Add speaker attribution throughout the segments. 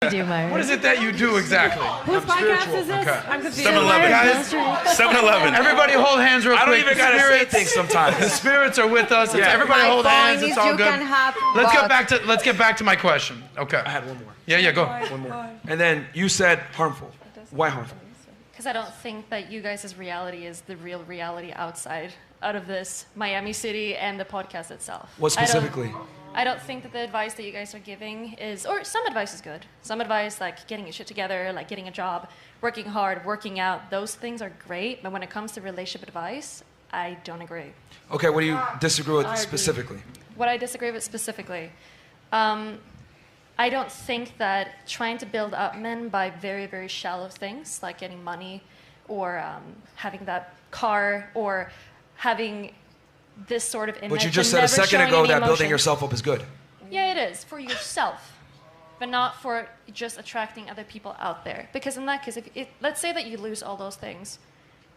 Speaker 1: What is it that you do exactly?
Speaker 2: Whose podcast is this?
Speaker 1: Okay.
Speaker 2: I'm confused.
Speaker 3: 7-Eleven, guys. 7-Eleven.
Speaker 1: Everybody hold hands real quick.
Speaker 3: I don't even gotta say
Speaker 1: Spirits-
Speaker 3: things sometimes.
Speaker 1: The spirits are with us.
Speaker 3: Yeah.
Speaker 1: Everybody
Speaker 4: My
Speaker 1: hold
Speaker 4: point
Speaker 1: hands.
Speaker 4: is
Speaker 1: It's all
Speaker 4: you
Speaker 1: good.
Speaker 4: can have
Speaker 1: Let's get back to my question. Okay.
Speaker 3: I had one more.
Speaker 1: Yeah, go.
Speaker 3: One more. And then you said harmful. Why harmful?
Speaker 5: Because I don't think that you guys' reality is the real reality outside out of this Miami City and the podcast itself.
Speaker 3: What specifically?
Speaker 5: I don't think that the advice that you guys are giving is, or some advice is good. Some advice like getting your shit together, like getting a job, working hard, working out, those things are great. But when it comes to relationship advice, I don't agree.
Speaker 3: Okay, what do you disagree with specifically?
Speaker 5: What I disagree with specifically, I don't think that trying to build up men by very, very shallow things like getting money or having that car or having this sort of image.
Speaker 3: But you just
Speaker 5: and
Speaker 3: said a
Speaker 5: never
Speaker 3: second
Speaker 5: showing
Speaker 3: ago
Speaker 5: any
Speaker 3: that building
Speaker 5: emotion.
Speaker 3: yourself up is good.
Speaker 5: Yeah, it is for yourself, but not for just attracting other people out there. Because in that case, let's say that you lose all those things,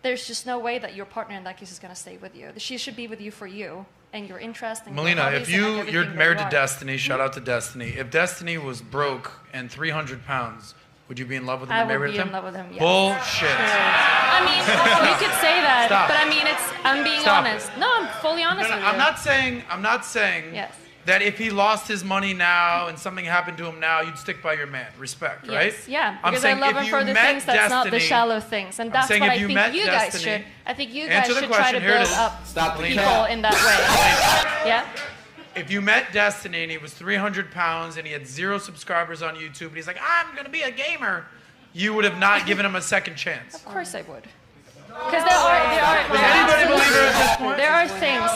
Speaker 5: there's just no way that your partner in that case is going to stay with you. She should be with you for you and your interest and
Speaker 1: Melina,
Speaker 5: your
Speaker 1: if
Speaker 5: hobbies and
Speaker 1: you're
Speaker 5: everything
Speaker 1: married
Speaker 5: that
Speaker 1: to
Speaker 5: you are.
Speaker 1: Destiny, shout out to Destiny. If Destiny was broke and 300 pounds, would you be in love with him
Speaker 5: I
Speaker 1: and
Speaker 5: would
Speaker 1: married
Speaker 5: be
Speaker 1: with
Speaker 5: in
Speaker 1: him?
Speaker 5: love with him, yes.
Speaker 1: Bullshit.
Speaker 5: I mean, you could say that,
Speaker 1: Stop.
Speaker 5: but I mean, I'm being
Speaker 1: Stop
Speaker 5: honest. No, I'm fully honest with you.
Speaker 1: I'm not saying
Speaker 5: Yes.
Speaker 1: that if he lost his money now and something happened to him now, you'd stick by your man. Respect, right?
Speaker 5: Yes, yeah,
Speaker 1: I'm
Speaker 5: because I
Speaker 1: saying
Speaker 5: love
Speaker 1: if
Speaker 5: him
Speaker 1: you
Speaker 5: for the
Speaker 1: met
Speaker 5: things that's not the
Speaker 1: Destiny-
Speaker 5: shallow things, and that's
Speaker 1: saying
Speaker 5: what
Speaker 1: if
Speaker 5: I
Speaker 1: you
Speaker 5: think
Speaker 1: met
Speaker 5: you guys
Speaker 1: Destiny-
Speaker 5: should. I think you
Speaker 1: Answer
Speaker 5: guys
Speaker 1: the
Speaker 5: should try
Speaker 1: question.
Speaker 5: to
Speaker 1: Here it
Speaker 5: build
Speaker 1: is.
Speaker 5: up
Speaker 4: Stop the
Speaker 5: people
Speaker 4: chat.
Speaker 5: in that way. Yeah.
Speaker 1: If you met Destiny and he was 300 pounds and he had 0 subscribers on YouTube and he's like, I'm going to be a gamer, you would have not given him a second chance.
Speaker 5: Of course I would. Because there are things.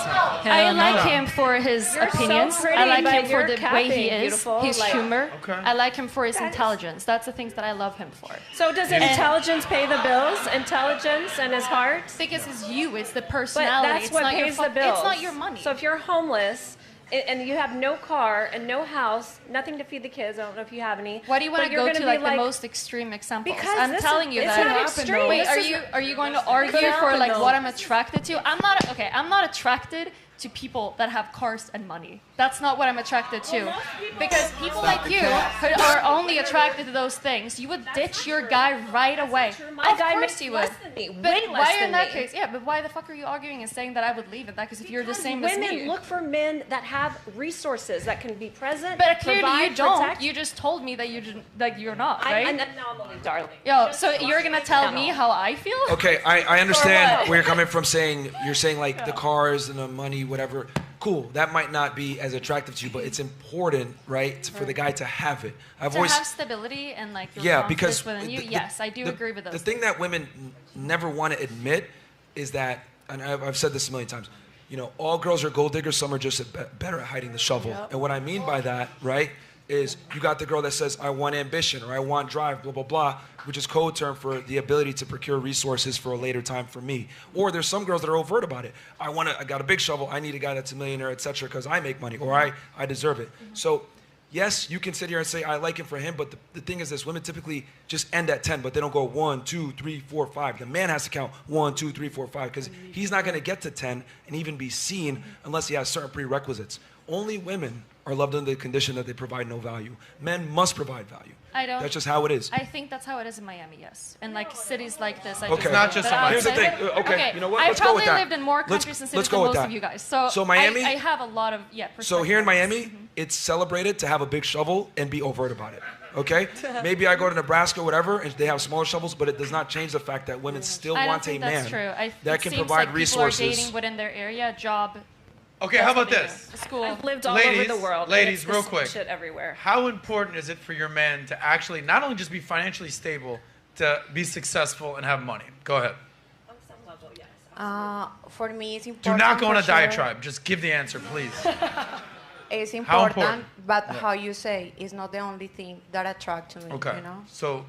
Speaker 5: I like him for his opinions.
Speaker 2: so pretty,
Speaker 5: I like
Speaker 2: but
Speaker 5: him for
Speaker 2: you're
Speaker 5: the way
Speaker 2: capping,
Speaker 5: he is,
Speaker 2: beautiful.
Speaker 5: his
Speaker 2: Like-
Speaker 5: humor.
Speaker 1: Okay.
Speaker 5: I like him for his intelligence. That's the things that I love him for.
Speaker 2: So does intelligence pay the bills? Intelligence and his heart?
Speaker 5: Because it's you, it's the
Speaker 2: But
Speaker 5: personality.
Speaker 2: that's
Speaker 5: it's
Speaker 2: what
Speaker 5: not
Speaker 2: pays
Speaker 5: your
Speaker 2: the bills.
Speaker 5: It's not your money.
Speaker 2: So if you're homeless and you have no car and no house, nothing to feed the kids, I don't know if you have any.
Speaker 5: why do you want
Speaker 2: but
Speaker 5: to
Speaker 2: you're
Speaker 5: go
Speaker 2: gonna
Speaker 5: to
Speaker 2: be
Speaker 5: like the most extreme examples?
Speaker 2: Because
Speaker 5: I'm
Speaker 2: this
Speaker 5: telling
Speaker 2: is-
Speaker 5: you
Speaker 2: it's
Speaker 5: that.
Speaker 2: not extreme.
Speaker 5: Wait,
Speaker 2: This
Speaker 5: are
Speaker 2: is-
Speaker 5: you going to argue
Speaker 2: Could
Speaker 5: for like
Speaker 2: happen,
Speaker 5: what
Speaker 2: though.
Speaker 5: I'm attracted to? I'm not attracted to people that have cars and money. That's not what I'm attracted to. Because people like you who are only attracted to those things, you would ditch your guy right away.
Speaker 2: My
Speaker 5: Of
Speaker 2: guy
Speaker 5: course
Speaker 2: makes
Speaker 5: you
Speaker 2: less
Speaker 5: would.
Speaker 2: than me,
Speaker 5: But
Speaker 2: way
Speaker 5: why
Speaker 2: less
Speaker 5: in
Speaker 2: than
Speaker 5: that
Speaker 2: me.
Speaker 5: case? Yeah, but why the fuck are you arguing and saying that I would leave it? Because if you're the same as
Speaker 2: Women
Speaker 5: me.
Speaker 2: look for men that have resources that can be present.
Speaker 5: But clearly
Speaker 2: provide,
Speaker 5: you don't.
Speaker 2: protect.
Speaker 5: You just told me that you're not,
Speaker 2: I,
Speaker 5: right?
Speaker 2: and now I'm only darling.
Speaker 5: Yo, so you're gonna tell me how I feel?
Speaker 3: Okay, I understand
Speaker 5: what?
Speaker 3: where you're coming from saying, you're saying like the cars and the money, whatever. Cool, that might not be as attractive to you, but it's important, right, for the guy to have it. I've
Speaker 5: To
Speaker 3: always,
Speaker 5: have stability and like your
Speaker 3: yeah,
Speaker 5: confidence
Speaker 3: because
Speaker 5: within you.
Speaker 3: the-
Speaker 5: Yes, I do
Speaker 3: the-
Speaker 5: agree with those.
Speaker 3: The thing that women never want to admit is that, and I've said this a million times, you know, all girls are gold diggers, some are just better at hiding the shovel. And what I mean by that, right, is you got the girl that says, I want ambition or I want drive, blah, blah, blah, which is code term for the ability to procure resources for a later time for me. Or there's some girls that are overt about it. I got a big shovel, I need a guy that's a millionaire, etc., because I make money or I deserve it. So yes, you can sit here and say, I like him for him, but the thing is this, women typically just end at 10, but they don't go 1, 2, 3, 4, 5. The man has to count 1, 2, 3, 4, 5, because he's not gonna get to 10 and even be seen unless he has certain prerequisites. Only women are loved under the condition that they provide no value. Men must provide value.
Speaker 5: I don't.
Speaker 3: That's just how it is.
Speaker 5: I think that's how it is in Miami, yes. And like cities like this.
Speaker 3: Okay.
Speaker 1: It's not just
Speaker 5: that
Speaker 1: in
Speaker 3: Here's the
Speaker 5: outside-
Speaker 3: thing. Okay, you know what?
Speaker 5: I
Speaker 3: Let's go with
Speaker 5: probably
Speaker 3: that.
Speaker 5: lived in more
Speaker 3: Let's-
Speaker 5: countries and cities
Speaker 3: let's go
Speaker 5: than
Speaker 3: with
Speaker 5: most
Speaker 3: that.
Speaker 5: of you guys.
Speaker 3: So Miami-
Speaker 5: I have a lot of
Speaker 3: So here in
Speaker 5: perspectives.
Speaker 3: Miami, it's celebrated to have a big shovel and be overt about it. Okay? Maybe I go to Nebraska, whatever, and they have smaller shovels, but it does not change the fact that women still
Speaker 5: I don't
Speaker 3: want a
Speaker 5: think
Speaker 3: man
Speaker 5: that's true.
Speaker 3: that
Speaker 5: It
Speaker 3: can
Speaker 5: seems
Speaker 3: provide
Speaker 5: like
Speaker 3: resources.
Speaker 5: People are dating within their area, job.
Speaker 1: Okay, how about
Speaker 5: that's
Speaker 1: this?
Speaker 5: School.
Speaker 2: I've lived all
Speaker 1: Ladies,
Speaker 2: over the world. and
Speaker 1: ladies,
Speaker 2: it's
Speaker 1: real
Speaker 2: this
Speaker 1: quick.
Speaker 2: Shit everywhere.
Speaker 1: How important is it for your man to actually not only just be financially stable, to be successful and have money? Go ahead.
Speaker 2: On some level, yes.
Speaker 4: For me, it's
Speaker 1: Do
Speaker 4: important.
Speaker 1: not go on a
Speaker 4: for sure.
Speaker 1: diatribe. Just give the answer, please.
Speaker 4: It's
Speaker 1: How
Speaker 4: important,
Speaker 1: important?
Speaker 4: but
Speaker 1: Yeah.
Speaker 4: how you say is not the only thing that attracts to me.
Speaker 1: Okay.
Speaker 4: You know.
Speaker 1: So,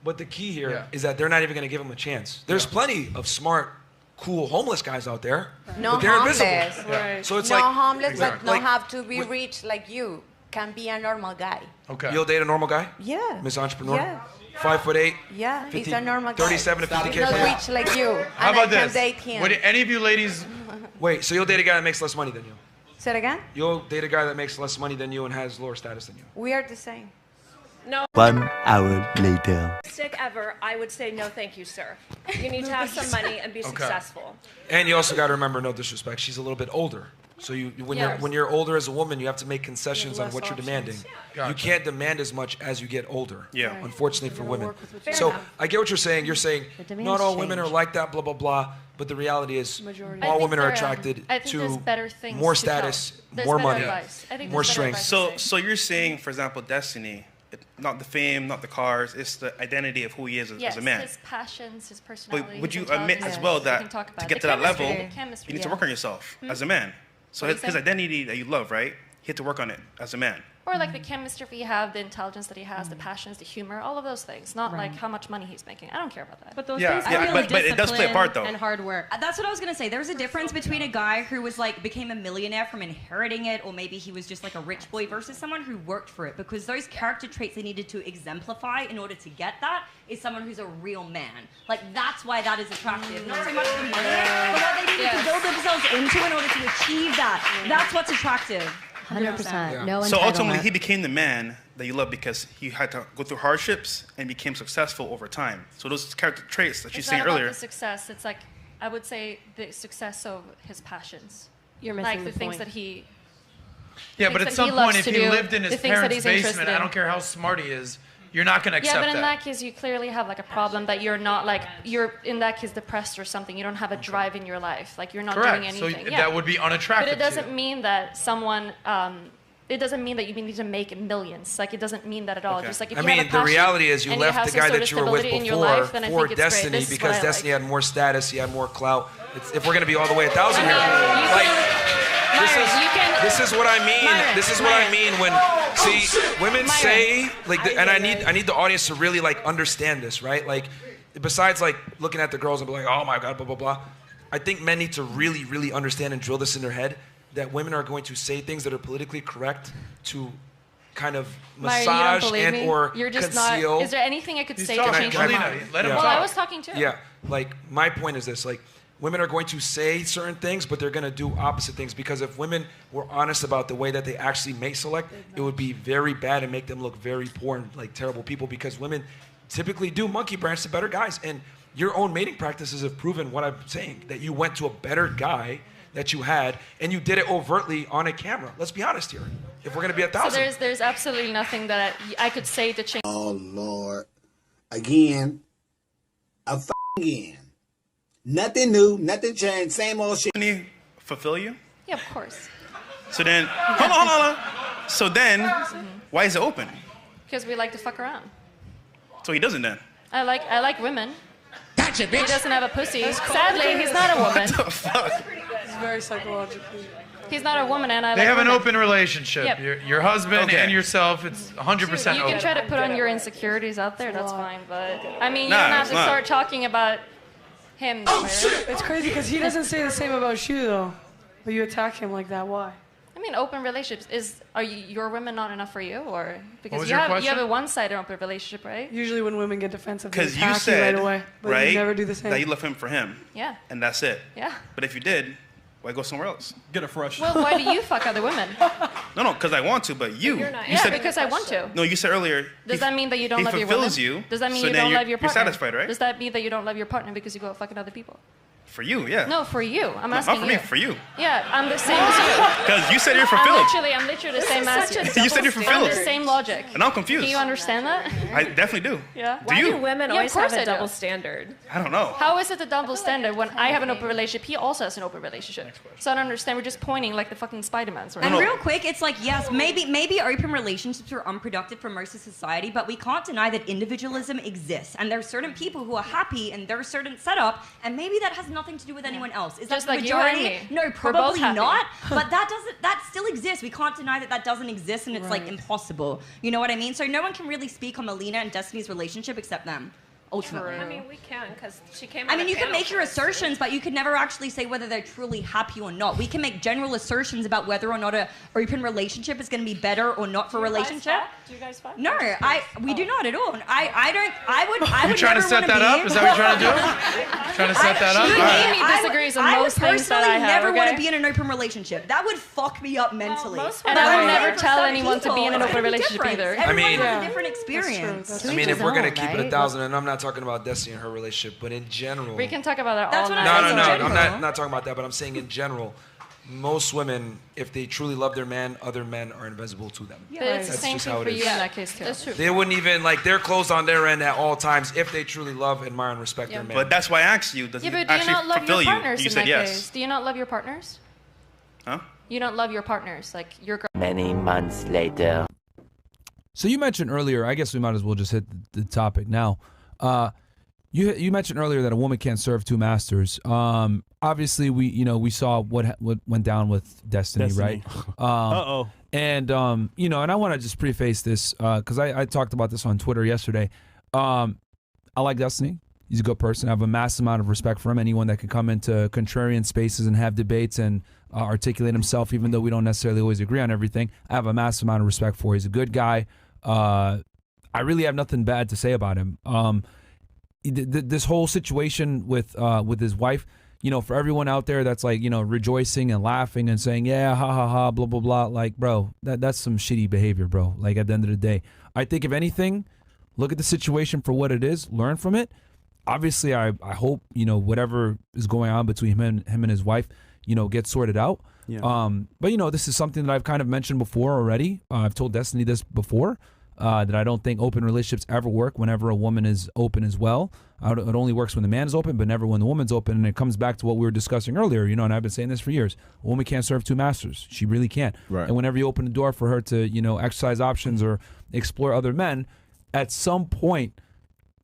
Speaker 3: But the key here
Speaker 1: Yeah.
Speaker 3: is that they're not even going to give him a chance. There's plenty of smart, cool homeless guys out there,
Speaker 4: No
Speaker 3: but they're
Speaker 4: homeless.
Speaker 3: invisible.
Speaker 2: Right.
Speaker 3: So it's
Speaker 4: No
Speaker 3: like
Speaker 4: homeless,
Speaker 1: Exactly.
Speaker 4: but not
Speaker 3: Like,
Speaker 4: have to be
Speaker 3: wh-
Speaker 4: rich like you. Can be a normal guy.
Speaker 1: okay.
Speaker 3: you'll date a normal guy,
Speaker 4: Yeah.
Speaker 3: Miss Entrepreneur,
Speaker 4: Yeah.
Speaker 3: 5'8",
Speaker 4: Yeah,
Speaker 3: 50,
Speaker 4: he's a normal guy.
Speaker 3: 37 to 50K
Speaker 4: He's
Speaker 3: per
Speaker 4: not
Speaker 3: year.
Speaker 4: rich like you.
Speaker 1: How
Speaker 4: and
Speaker 1: about
Speaker 4: I can
Speaker 1: this?
Speaker 4: date him.
Speaker 1: Would any of you ladies?
Speaker 3: Wait, so you'll date a guy that makes less money than you?
Speaker 4: Say it again.
Speaker 3: You'll date a guy that makes less money than you and has lower status than you.
Speaker 4: We are the same.
Speaker 2: No.
Speaker 6: 1 hour later.
Speaker 2: Stick ever, I would say no, thank you, sir. You need to have some money and be successful.
Speaker 3: And you also got to remember, no disrespect, she's a little bit older. So when you're older as a woman, you have to make concessions on what you're demanding.
Speaker 1: Gotcha.
Speaker 3: You can't demand as much as you get older.
Speaker 7: Yeah.
Speaker 3: Unfortunately for women.
Speaker 2: Fair
Speaker 3: So
Speaker 2: enough.
Speaker 3: I get what you're saying. You're saying
Speaker 4: demands
Speaker 3: not all women are
Speaker 4: change.
Speaker 3: like that, blah blah blah. But the reality is,
Speaker 5: I
Speaker 3: all
Speaker 5: think
Speaker 3: women are
Speaker 5: there,
Speaker 3: attracted
Speaker 5: I think there's
Speaker 3: to
Speaker 5: better things
Speaker 3: more
Speaker 5: to
Speaker 3: status,
Speaker 5: tell. There's
Speaker 3: more
Speaker 5: better
Speaker 3: money,
Speaker 5: advice. I think
Speaker 3: more
Speaker 5: there's better
Speaker 3: strength.
Speaker 5: advice to
Speaker 7: So
Speaker 5: say.
Speaker 7: you're saying, for example, Destiny, not the fame, not the cars, it's the identity of who he is
Speaker 5: Yes,
Speaker 7: as a man.
Speaker 5: his passions, his personality.
Speaker 7: But would
Speaker 5: his
Speaker 7: you admit
Speaker 5: intelligence.
Speaker 7: as well
Speaker 5: We
Speaker 7: that
Speaker 5: can talk about
Speaker 7: to
Speaker 5: it.
Speaker 7: get
Speaker 5: The
Speaker 7: to that level,
Speaker 5: chemistry, the chemistry,
Speaker 7: you need to
Speaker 5: yeah.
Speaker 7: work on yourself as a man? So
Speaker 5: What do you
Speaker 7: his
Speaker 5: say?
Speaker 7: identity that you love, right? He had to work on it as a man.
Speaker 5: Or like the chemistry he have, the intelligence that he has, the passions, the humor, all of those things. Not like how much money he's making. I don't care about that.
Speaker 8: But those
Speaker 7: Yeah,
Speaker 8: things
Speaker 7: yeah,
Speaker 8: are really
Speaker 7: but it does play a part, though.
Speaker 8: And hard work. That's what I was gonna say. There's a difference between a guy who was like became a millionaire from inheriting it, or maybe he was just like a rich boy, versus someone who worked for it. Because those character traits they needed to exemplify in order to get that is someone who's a real man. Like that's why that is attractive. Not so much the money, but what they needed to build themselves into in order to achieve that. That's what's attractive.
Speaker 4: 100%. No
Speaker 7: So ultimately,
Speaker 4: entitlement.
Speaker 7: he became the man that you love because he had to go through hardships and became successful over time. So those character traits that she's
Speaker 5: It's
Speaker 7: saying
Speaker 5: not about
Speaker 7: earlier.
Speaker 5: the success. It's like, I would say the success of his passions.
Speaker 8: You're missing
Speaker 5: Like
Speaker 8: the
Speaker 5: the things
Speaker 8: point.
Speaker 5: that he...
Speaker 1: Yeah, but
Speaker 5: things
Speaker 1: at
Speaker 5: that
Speaker 1: some
Speaker 5: he
Speaker 1: point,
Speaker 5: loves
Speaker 1: if
Speaker 5: to
Speaker 1: he
Speaker 5: do,
Speaker 1: lived in
Speaker 5: the
Speaker 1: his
Speaker 5: things that
Speaker 1: parents'
Speaker 5: he's interested
Speaker 1: basement, I
Speaker 5: in.
Speaker 1: don't care how smart he is, you're not going to accept
Speaker 5: Yeah, but in
Speaker 1: that.
Speaker 5: that case, you clearly have like a problem that you're not like, you're in that case depressed or something. You don't have a drive in your life. Like you're not doing
Speaker 1: Correct. So
Speaker 5: anything. Yeah.
Speaker 1: that would be unattractive
Speaker 5: But it doesn't
Speaker 1: to you.
Speaker 5: mean that someone... it doesn't mean that you need to make millions. Like it doesn't mean that at all.
Speaker 7: Okay.
Speaker 5: Just like if
Speaker 3: I
Speaker 5: you have
Speaker 3: mean,
Speaker 5: a
Speaker 3: the
Speaker 5: passion
Speaker 3: reality is you
Speaker 5: and
Speaker 3: left
Speaker 5: have
Speaker 3: the
Speaker 5: some
Speaker 3: guy
Speaker 5: sort
Speaker 3: that
Speaker 5: of
Speaker 3: you were with
Speaker 5: stability in your
Speaker 3: before
Speaker 5: life, then I
Speaker 3: for
Speaker 5: think it's great.
Speaker 3: Destiny
Speaker 5: This is
Speaker 3: because
Speaker 5: what I
Speaker 3: Destiny
Speaker 5: like.
Speaker 3: had more status, he had more clout. If we're gonna be all the way 1,000 here,
Speaker 5: you
Speaker 3: like
Speaker 5: Myron, you can-
Speaker 3: this is what I mean.
Speaker 5: Myron,
Speaker 3: This is what I
Speaker 5: Myron.
Speaker 3: mean when see women
Speaker 5: Myron.
Speaker 3: say like, and I need the audience to really like understand this, right? Like, besides like looking at the girls and be like, oh my god, blah blah blah. I think men need to really, really understand and drill this in their head that women are going to say things that are politically correct to kind of
Speaker 5: Myron, you don't
Speaker 3: massage
Speaker 5: believe
Speaker 3: and
Speaker 5: me?
Speaker 3: or
Speaker 5: You're just
Speaker 3: conceal.
Speaker 5: not. Is there anything I could
Speaker 1: He's
Speaker 5: say to
Speaker 1: talking.
Speaker 5: change
Speaker 3: Can
Speaker 5: your
Speaker 3: I-
Speaker 5: mind?
Speaker 1: Let him
Speaker 3: Yeah.
Speaker 5: Well, I
Speaker 1: talk.
Speaker 5: was talking too.
Speaker 3: Yeah, like my point is this: like women are going to say certain things, but they're going to do opposite things because if women were honest about the way that they actually mate select, it would be very bad and make them look very poor and like terrible people because women typically do monkey branch to better guys, and your own mating practices have proven what I'm saying that you went to a better guy that you had, and you did it overtly on a camera. Let's be honest here. If we're going to be 1,000.
Speaker 5: So there's absolutely nothing that I could say to change.
Speaker 9: Oh Lord. Again. Again. Nothing new, nothing changed, same old shit.
Speaker 7: Can he fulfill you?
Speaker 5: Yeah, of course.
Speaker 7: So then, hold on. So then, why is it open?
Speaker 5: Because we like to fuck around.
Speaker 7: So he doesn't then.
Speaker 5: I like women. Gotcha, bitch. He doesn't have a pussy. Sadly, he's not a woman.
Speaker 10: It's very psychologically.
Speaker 5: He's not a woman, and I
Speaker 1: They
Speaker 5: like
Speaker 1: have an
Speaker 5: women.
Speaker 1: open relationship.
Speaker 5: Yep.
Speaker 1: Your husband
Speaker 7: Okay.
Speaker 1: and yourself, it's 100%
Speaker 5: You
Speaker 1: open.
Speaker 5: can try to put on your insecurities out there, that's fine, but I mean, you
Speaker 7: Nah,
Speaker 5: don't have
Speaker 7: it's
Speaker 5: to
Speaker 7: not.
Speaker 5: start talking about him. Myron.
Speaker 10: It's crazy because he doesn't say the same about you though, but you attack him like that. Why?
Speaker 5: I mean, open relationships are your women not enough for you, or because
Speaker 1: was
Speaker 5: you
Speaker 1: your
Speaker 5: have
Speaker 1: question?
Speaker 5: a one-sided open relationship, right?
Speaker 10: Usually when women get defensive, they
Speaker 7: Because you
Speaker 10: attack
Speaker 7: said,
Speaker 10: right away, but
Speaker 7: right,
Speaker 10: you never do the same.
Speaker 7: that you love him for him,
Speaker 5: Yeah,
Speaker 7: and that's it.
Speaker 5: yeah.
Speaker 7: But if you did, why go somewhere else?
Speaker 11: Get a fresh.
Speaker 5: Well, why do you fuck other women?
Speaker 7: No, because I want to, but you.
Speaker 2: You're not
Speaker 7: You
Speaker 5: Yeah,
Speaker 7: said,
Speaker 5: because I want to.
Speaker 7: no, you said earlier.
Speaker 5: Does that mean that you don't
Speaker 7: he
Speaker 5: love your women?
Speaker 7: fulfills you.
Speaker 5: Does that mean
Speaker 7: so
Speaker 5: you
Speaker 7: then
Speaker 5: don't
Speaker 7: you're,
Speaker 5: love your
Speaker 7: You're
Speaker 5: partner?
Speaker 7: satisfied, right?
Speaker 5: Does that mean that you don't love your partner because you go fucking other people?
Speaker 7: For you, yeah.
Speaker 5: No, for you. I'm
Speaker 7: Not
Speaker 5: asking
Speaker 7: for
Speaker 5: you.
Speaker 7: me, for you.
Speaker 5: Yeah, I'm the same as you.
Speaker 7: Because you said you're fulfilled.
Speaker 5: I'm literally the same as you.
Speaker 7: You said you're
Speaker 5: I'm
Speaker 7: fulfilled.
Speaker 5: the same logic.
Speaker 7: And I'm confused.
Speaker 5: Can you understand that?
Speaker 7: I definitely do.
Speaker 5: Yeah.
Speaker 7: Do
Speaker 2: Why
Speaker 7: you?
Speaker 2: do women
Speaker 5: Yeah, of
Speaker 2: always have
Speaker 5: course I
Speaker 2: a
Speaker 5: do.
Speaker 2: double standard?
Speaker 7: I don't know.
Speaker 5: How is it a double standard when I have an open relationship? He also has an open relationship. So I don't understand. We're just pointing like the fucking Spider-Mans. Right?
Speaker 8: And real quick, it's like, yes, maybe open relationships are unproductive for most of society, but we can't deny that individualism exists. And there are certain people who are happy in their certain setup, and maybe that has nothing to do with anyone else. Is
Speaker 5: Just
Speaker 8: that the
Speaker 5: like you and
Speaker 8: majority?
Speaker 5: me.
Speaker 8: No,
Speaker 5: We're both
Speaker 8: probably
Speaker 5: happy.
Speaker 8: not. But that still exists. We can't deny that doesn't exist, and it's like impossible. You know what I mean? So no one can really speak on Melina and Destiny's relationship except them. ultimately.
Speaker 2: I mean, we can because she came.
Speaker 8: I
Speaker 2: on
Speaker 8: mean,
Speaker 2: a
Speaker 8: you can
Speaker 2: panel
Speaker 8: make your
Speaker 2: first.
Speaker 8: assertions, but you can never actually say whether they're truly happy or not. We can make general assertions about whether or not a open relationship is going to be better or not for a
Speaker 2: Do you guys
Speaker 8: relationship.
Speaker 2: fuck? Do you guys fuck?
Speaker 8: No, we do not at all. I would
Speaker 1: You trying to
Speaker 8: never
Speaker 1: set
Speaker 8: wanna
Speaker 1: that
Speaker 8: be-
Speaker 1: up? Is that what you're trying to do? Trying to set that up?
Speaker 2: She-
Speaker 1: All right.
Speaker 2: Amy disagrees with
Speaker 8: I would
Speaker 2: most things that
Speaker 8: personally
Speaker 2: I have,
Speaker 8: never want
Speaker 2: okay?
Speaker 8: to be in an open relationship. That would fuck me up mentally.
Speaker 2: most
Speaker 5: And I would
Speaker 2: women-
Speaker 5: never
Speaker 8: For
Speaker 5: tell
Speaker 8: some
Speaker 5: anyone to be in an
Speaker 8: people,
Speaker 5: open
Speaker 8: it's
Speaker 5: relationship
Speaker 8: different.
Speaker 5: either.
Speaker 8: Everyone
Speaker 3: mean-
Speaker 8: has a different experience.
Speaker 3: I mean, if we're gonna
Speaker 4: own,
Speaker 3: keep it
Speaker 4: right?
Speaker 3: 1,000, and I'm not talking about Destiny and her relationship, but in general.
Speaker 5: We can talk about that
Speaker 8: That's
Speaker 5: all
Speaker 8: what
Speaker 5: night.
Speaker 8: I'm
Speaker 3: No,
Speaker 8: saying
Speaker 3: no,
Speaker 8: in
Speaker 3: no. I'm
Speaker 8: general.
Speaker 3: not talking about that, but I'm saying in general, most women, if they truly love their man, other men are invisible to them.
Speaker 5: But it's the
Speaker 3: That's
Speaker 5: same
Speaker 3: just
Speaker 5: thing
Speaker 3: how it
Speaker 5: for you
Speaker 3: is.
Speaker 5: in that case too.
Speaker 2: That's true.
Speaker 3: They wouldn't even like they're closed on their end at all times if they truly love, admire, and respect their man.
Speaker 7: But that's why I asked you, does
Speaker 5: Yeah,
Speaker 7: it
Speaker 5: but do you
Speaker 7: actually
Speaker 5: not love
Speaker 7: fulfill
Speaker 5: your
Speaker 7: you?
Speaker 5: partners
Speaker 7: You
Speaker 5: in
Speaker 7: said
Speaker 5: that
Speaker 7: yes.
Speaker 5: case? Do you not love your partners?
Speaker 7: Huh?
Speaker 5: You don't love your partners, like your girl.
Speaker 6: Many months later.
Speaker 11: So you mentioned earlier, I guess we might as well just hit the topic now. You mentioned earlier that a woman can't serve two masters. Obviously, we saw what went down with Destiny. Right?
Speaker 12: Uh-oh.
Speaker 11: And and I want to just preface this because I talked about this on Twitter yesterday. I like Destiny. He's a good person. I have a massive amount of respect for him. Anyone that can come into contrarian spaces and have debates and articulate himself, even though we don't necessarily always agree on everything, I have a massive amount of respect for. He's a good guy. I really have nothing bad to say about him. This whole situation with his wife, for everyone out there that's like, rejoicing and laughing and saying, yeah, ha ha ha, blah blah blah, like, bro, that's some shitty behavior, bro. Like, at the end of the day, I think if anything, look at the situation for what it is, learn from it. Obviously, I hope whatever is going on between him and his wife, gets sorted out.
Speaker 12: Yeah.
Speaker 11: But this is something that I've kind of mentioned before already. I've told Destiny this before. That I don't think open relationships ever work whenever a woman is open as well. It only works when the man is open, but never when the woman's open. And it comes back to what we were discussing earlier, and I've been saying this for years. A woman can't serve two masters. She really can't.
Speaker 12: Right.
Speaker 11: And whenever you open the door for her to, exercise options or explore other men, at some point,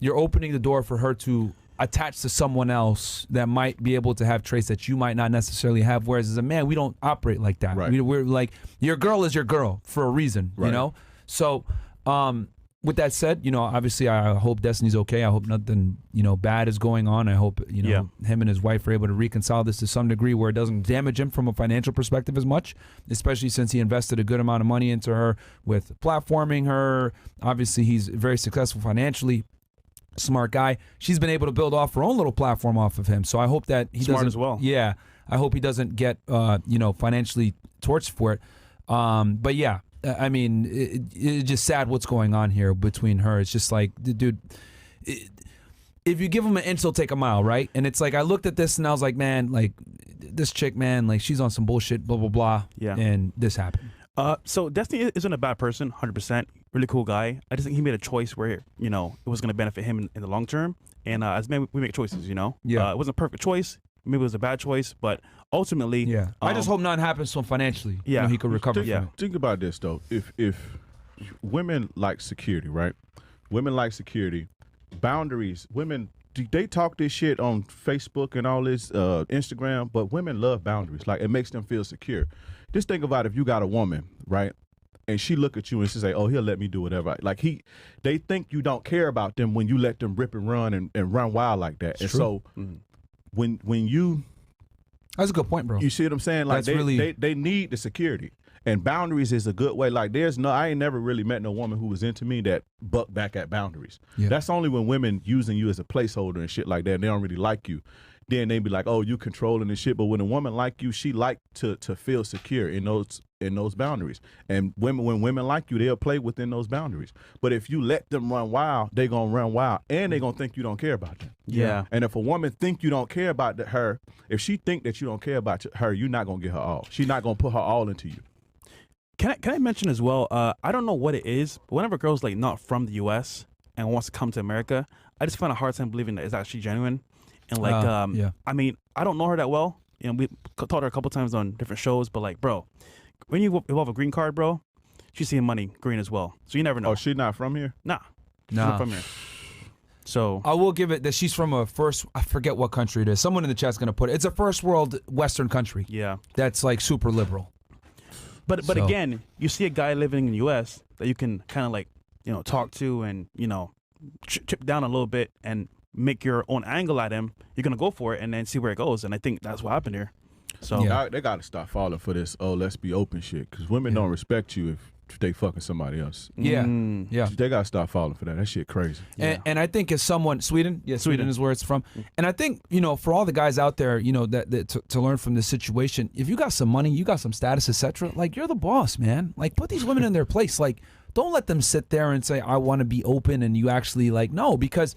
Speaker 11: you're opening the door for her to attach to someone else that might be able to have traits that you might not necessarily have. Whereas as a man, we don't operate like that.
Speaker 12: Right.
Speaker 11: We're like, your girl is your girl for a reason,
Speaker 12: Right.
Speaker 11: So, with that said, obviously I hope Destiny's okay. I hope nothing, bad is going on. I hope, him and his wife are able to reconcile this to some degree where it doesn't damage him from a financial perspective as much, especially since he invested a good amount of money into her with platforming her. Obviously, he's very successful financially. Smart guy. She's been able to build off her own little platform off of him. So I hope that he
Speaker 12: Smart
Speaker 11: doesn't
Speaker 12: as well.
Speaker 11: Yeah. I hope he doesn't get financially torched for it. But yeah, I mean, it's just sad what's going on here between her. It's just like, dude, if you give him an inch, he'll take a mile, right? And it's like, I looked at this and I was like, man, like, this chick, man, like, she's on some bullshit, blah, blah, blah.
Speaker 12: Yeah.
Speaker 11: And this happened.
Speaker 12: So Destiny isn't a bad person, 100%. Really cool guy. I just think he made a choice where, it was going to benefit him in the long term. And as men, we make choices,
Speaker 11: Yeah.
Speaker 12: It wasn't a perfect choice. Maybe it was a bad choice, but ultimately.
Speaker 11: Yeah. I just hope nothing happens to him financially.
Speaker 12: Yeah.
Speaker 11: He could recover
Speaker 12: Yeah.
Speaker 11: from it.
Speaker 13: Think about this though. If women like security, right? Women like security. Boundaries. Women, they talk this shit on Facebook and all this Instagram, but women love boundaries. Like, it makes them feel secure. Just think about if you got a woman, right? And she look at you and she say, "Oh, he'll let me do whatever." Like, they think you don't care about them when you let them rip and run and run wild like that. And
Speaker 11: true.
Speaker 13: so when you,
Speaker 11: That's a good point, bro.
Speaker 13: you see what I'm saying? Like,
Speaker 11: That's really-
Speaker 13: they need the security. And boundaries is a good way. Like, I ain't never really met no woman who was into me that bucked back at boundaries.
Speaker 11: Yeah.
Speaker 13: That's only when women using you as a placeholder and shit like that, and they don't really like you. Then they be like, "Oh, you controlling and shit." But when a woman like you, she like to feel secure in those boundaries. And when women like you, they'll play within those boundaries. But if you let them run wild, they gonna run wild, and they gonna think you don't care about them.
Speaker 12: Yeah.
Speaker 13: And if a woman think you don't care about her, if she think that you don't care about her, you're not gonna get her all. She's not gonna put her all into you.
Speaker 12: Can I mention as well? I don't know what it is, but whenever a girl's like not from the U.S. and wants to come to America, I just find a hard time believing that it's actually genuine. And like,
Speaker 11: yeah.
Speaker 12: I mean, I don't know her that well. We talked to her a couple times on different shows, but like, bro, when you involve a green card, bro, she's seeing money green as well. So you never know.
Speaker 13: Oh, she not from here?
Speaker 12: Nah, she's
Speaker 11: Nah.
Speaker 12: not from here. So
Speaker 11: I will give it that she's from I forget what country it is. Someone in the chat's gonna put it. It's a first world Western country.
Speaker 12: yeah.
Speaker 11: That's like super liberal.
Speaker 12: But
Speaker 11: So-
Speaker 12: again, you see a guy living in the U.S. that you can kind of like, talk to and, chip down a little bit and make your own angle at him, you're gonna go for it and then see where it goes. And I think that's what happened here. So
Speaker 13: they got to stop falling for this. Oh, let's be open shit, because women don't respect you if they fucking somebody else.
Speaker 11: Yeah.
Speaker 13: They got to stop falling for that. That shit crazy.
Speaker 11: And I think as someone, Sweden is where it's from. And I think, for all the guys out there, that to learn from this situation, if you got some money, you got some status, etc., like, you're the boss, man. Like, put these women in their place. Like, don't let them sit there and say, I want to be open, and you actually, like, no, because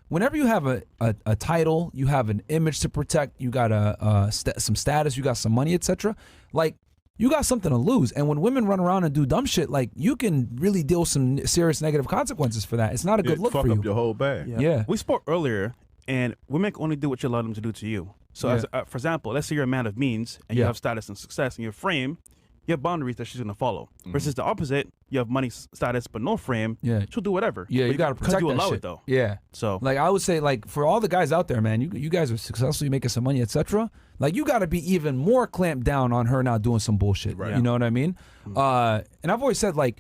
Speaker 11: whenever you have a title, you have an image to protect, you got some status, you got some money, etc., like, you got something to lose. And when women run around and do dumb shit, like, you can really deal with some serious negative consequences for that. It's not a good look for you.
Speaker 13: Fuck up your whole bag.
Speaker 11: Yeah.
Speaker 12: We spoke earlier, and women can only do what you allow them to do to you. So, as, for example, let's say you're a man of means, and you have status and success in your frame, you have boundaries that she's going to follow. Versus the opposite, you have money, status, but no frame, she'll do whatever.
Speaker 11: Yeah, you got to protect
Speaker 12: you
Speaker 11: that
Speaker 12: allow
Speaker 11: shit.
Speaker 12: it, though.
Speaker 11: Yeah.
Speaker 12: So,
Speaker 11: like, I would say, like, for all the guys out there, man, you guys are successfully making some money, etc., like, you got to be even more clamped down on her not doing some bullshit. Right. You know what I mean? And I've always said, like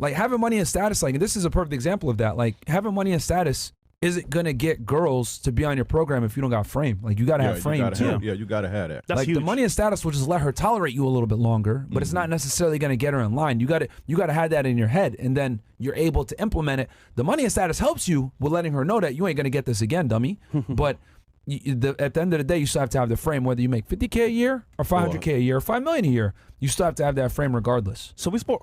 Speaker 11: having money and status, like, and this is a perfect example of that. Like, having money and status isn't gonna get girls to be on your program if you don't got frame. Like, you gotta have frame too.
Speaker 13: You gotta have that.
Speaker 12: That's
Speaker 11: like,
Speaker 12: huge.
Speaker 11: the money and status will just let her tolerate you a little bit longer, but it's not necessarily gonna get her in line. You gotta have that in your head, and then you're able to implement it. The money and status helps you with letting her know that you ain't gonna get this again, dummy. But at the end of the day, you still have to have the frame, whether you make $50K a year or $500K a year or $5 million a year. You still have to have that frame regardless.
Speaker 12: So we spoke.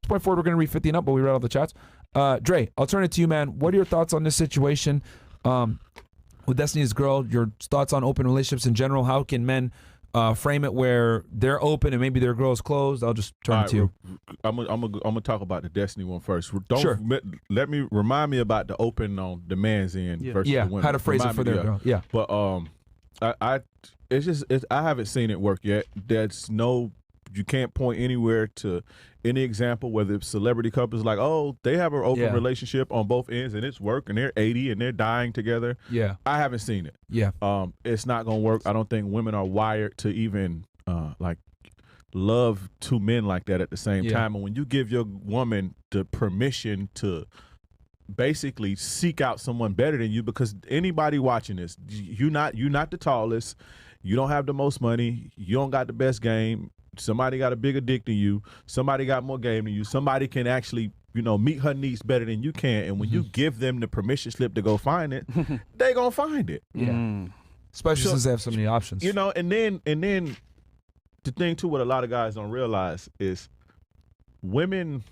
Speaker 11: Point forward, we're going to read 50 and up, but we read all the chats. Dre, I'll turn it to you, man. What are your thoughts on this situation with Destiny's Girl? Your thoughts on open relationships in general? How can men frame it where they're open and maybe their girl is closed? I'll just turn it to you.
Speaker 13: I'm gonna talk about the Destiny one first. Let me remind me about the open on the man's end versus the women.
Speaker 11: How to phrase it for their girl. Yeah.
Speaker 13: But I haven't seen it work yet. You can't point anywhere to any example, whether it's celebrity couples like, oh, they have an open relationship on both ends and it's working. They're 80 and they're dying together.
Speaker 11: Yeah.
Speaker 13: I haven't seen it.
Speaker 11: Yeah.
Speaker 13: It's not gonna work. I don't think women are wired to even like love two men like that at the same time. And when you give your woman the permission to basically seek out someone better than you, because anybody watching this, you're not the tallest, you don't have the most money, you don't got the best game. Somebody got a bigger dick than you. Somebody got more game than you. Somebody can actually, meet her needs better than you can. And when you give them the permission slip to go find it, they gonna find it.
Speaker 11: Yeah. Especially since they have so many options.
Speaker 13: And then the thing too, what a lot of guys don't realize is women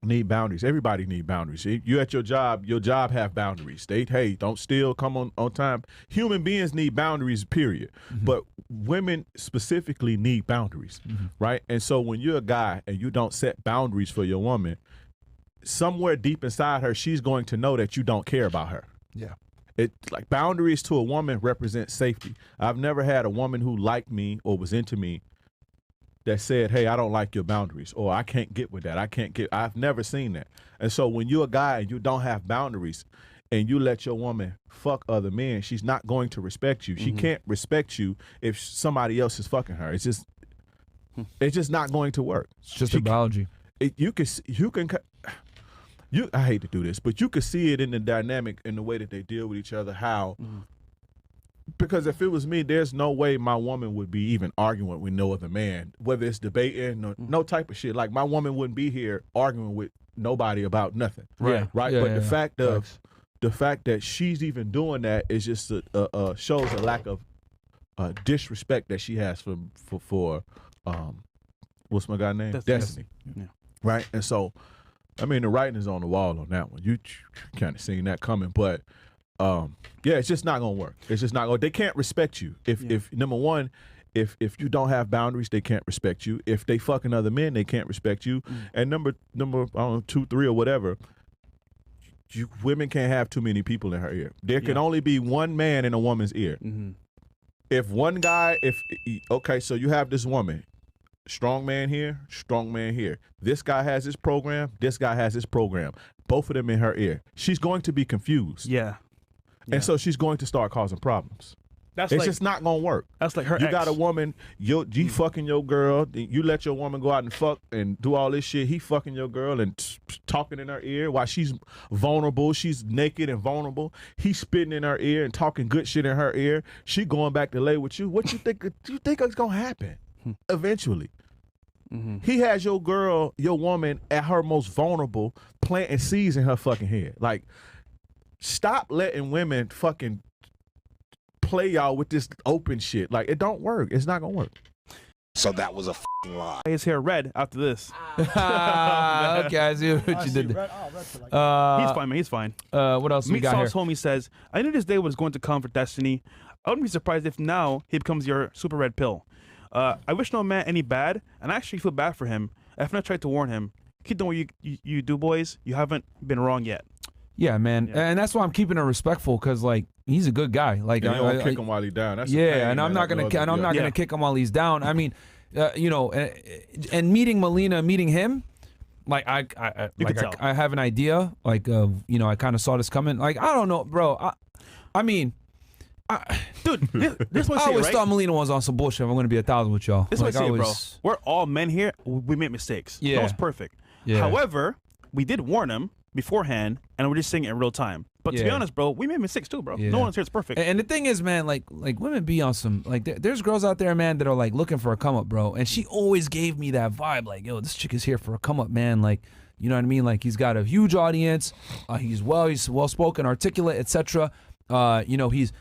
Speaker 13: need boundaries. Everybody need boundaries. You at your job have boundaries. Hey, don't steal, come on time. Human beings need boundaries, period. But women specifically need boundaries, right? And so when you're a guy and you don't set boundaries for your woman, somewhere deep inside her, she's going to know that you don't care about her.
Speaker 11: Yeah.
Speaker 13: Like, boundaries to a woman represent safety. I've never had a woman who liked me or was into me that said, hey, I don't like your boundaries, or I can't get with that. I've never seen that. And so when you're a guy and you don't have boundaries and you let your woman fuck other men, she's not going to respect you. She can't respect you if somebody else is fucking her. It's just not going to work.
Speaker 11: It's just a biology.
Speaker 13: I hate to do this, but you could see it in the dynamic, in the way that they deal with each other, how because if it was me, there's no way my woman would be even arguing with no other man, whether it's debating or no type of shit. Like, my woman wouldn't be here arguing with nobody about nothing.
Speaker 11: Right.
Speaker 13: Right. But the fact that she's even doing that is just shows a lack of disrespect that she has for what's my guy's name? Destiny.
Speaker 12: Yeah.
Speaker 13: Right. And so, I mean, the writing is on the wall on that one. You kind of seen that coming, but it's just not gonna work. It's just not gonna. They can't respect you. If number one, if you don't have boundaries, they can't respect you. If they fucking other men, they can't respect you. And number I don't know, 2, 3, or whatever. Women can't have too many people in her ear. There can only be one man in a woman's ear. If one guy, so you have this woman, strong man here, strong man here. This guy has his program. This guy has his program. Both of them in her ear. She's going to be confused.
Speaker 12: Yeah.
Speaker 13: And so she's going to start causing problems.
Speaker 12: That's
Speaker 13: it's
Speaker 12: like,
Speaker 13: just not gonna work.
Speaker 12: That's like her.
Speaker 13: You
Speaker 12: ex.
Speaker 13: got a woman, you fucking your girl. You let your woman go out and fuck and do all this shit. He fucking your girl and talking in her ear while she's vulnerable. She's naked and vulnerable. He's spitting in her ear and talking good shit in her ear. She going back to lay with you. What you think? Do you think it's gonna happen eventually? He has your girl, your woman, at her most vulnerable, planting seeds in her fucking head. Like, stop letting women fucking play y'all with this open shit. Like, it don't work. It's not gonna work.
Speaker 9: So that was a fucking lie.
Speaker 12: His hair red after this.
Speaker 11: Okay, I see what you did there.
Speaker 12: He's fine, man. He's fine.
Speaker 11: What else we
Speaker 12: Meat
Speaker 11: got here?
Speaker 12: Sauce Homie says, I knew this day was going to come for Destiny. I wouldn't be surprised if now he becomes your super red pill. I wish no man any bad, and I actually feel bad for him. I've not tried to warn him. Keep doing what you do, boys. You haven't been wrong yet.
Speaker 11: Yeah, man, and that's why I'm keeping it respectful, because like he's a good guy. Like
Speaker 13: you don't kick him while he's down. That's
Speaker 11: and I'm not gonna gonna kick him while he's down. I mean, you know, and meeting Melina, meeting him, like I have an idea. Like you know, I kind of saw this coming. Like I don't know, bro. I mean.
Speaker 12: Dude, this
Speaker 11: I always thought Melina was on some bullshit. I'm gonna be 1,000 with y'all.
Speaker 12: This is what I say, bro. We're all men here. We make mistakes.
Speaker 11: Yeah.
Speaker 12: No one's perfect.
Speaker 11: Yeah.
Speaker 12: However, we did warn him beforehand, and we're just saying it in real time. But to be honest, bro, we made mistakes too, bro.
Speaker 11: Yeah.
Speaker 12: No one's here is perfect.
Speaker 11: And the thing is, man, like women be on some like there's girls out there, man, that are like looking for a come up, bro. And she always gave me that vibe, like, yo, this chick is here for a come up, man. Like, you know what I mean? Like, he's got a huge audience. He's well spoken, articulate, etc. You know, he's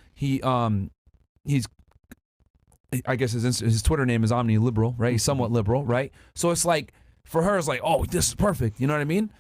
Speaker 11: I guess his Twitter name is Omni Liberal, right? He's somewhat liberal, right? So it's like, for her, it's like, oh, this is perfect. You know what I mean?